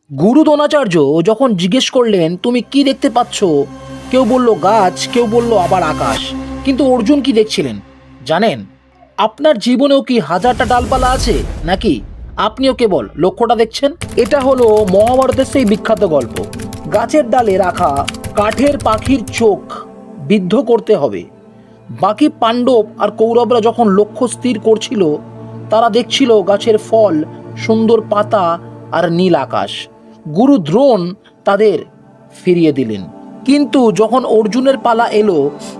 গুরু দ্রোণাচার্য যখন জিজ্ঞেস করলেন তুমি কি দেখতে পাচ্ছ, কেউ বলল গাছ, কেউ বলল আবার আকাশ, কিন্তু অর্জুন কি দেখছিলেন জানেন? আপনার জীবনেও কি হাজারটা ডালপালা আছে, নাকি আপনিও কেবল লক্ষ্যটা দেখছেন? এটা হলো মহাভারতের সেই বিখ্যাত গল্প। গাছের ডালে রাখা কাঠের পাখির চোখ বিদ্ধ করতে হবে। বাকি পাণ্ডব আর কৌরবরা যখন লক্ষ্য স্থির করছিল, তারা দেখছিল গাছের ফল, সুন্দর পাতা আর নীল আকাশ। গুরু দ্রোণ তাদের ফিরিয়ে দিলেন। কিন্তু যখন অর্জুনের পালা এলো,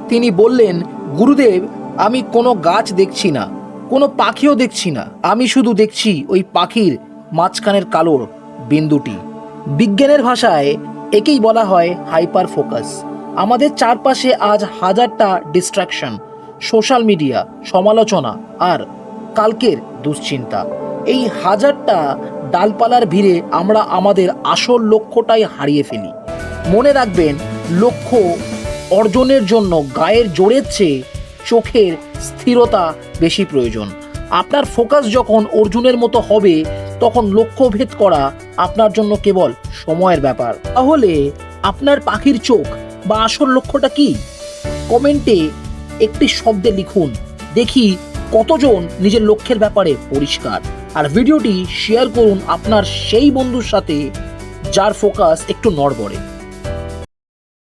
তিনি বললেন, গুরুদেব, আমি কোনো গাছ দেখছি না, কোনো পাখিও দেখছি না, আমি শুধু দেখছি ওই পাখির মাঝখানের কালোর বিন্দুটি। বিজ্ঞানের ভাষায় একেই বলা হয় হাইপার ফোকাস। আমাদের চারপাশে আজ হাজারটা ডিস্ট্রাকশন, সোশ্যাল মিডিয়া, সমালোচনা আর কালকের দুশ্চিন্তা। এই হাজারটা ডালপালার ভিড়ে আমরা আমাদের আসল লক্ষ্যটাই হারিয়ে ফেলি। মনে রাখবেন, লক্ষ্য অর্জনের জন্য গায়ের জোরের চেয়ে চোখের স্থিরতা বেশি প্রয়োজন। আপনার ফোকাস যখন অর্জুনের মতো হবে, তখন লক্ষ্য ভেদ করা আপনার জন্য কেবল সময়ের ব্যাপার। তাহলে আপনার পাখির চোখ বা আসল লক্ষ্যটা কি? কমেন্টে একটি শব্দে লিখুন, দেখি কতজন নিজের লক্ষ্যের ব্যাপারে পরিষ্কার। আর ভিডিওটি শেয়ার করুন আপনার সেই বন্ধুর সাথে যার ফোকাস একটু নড়বড়ে।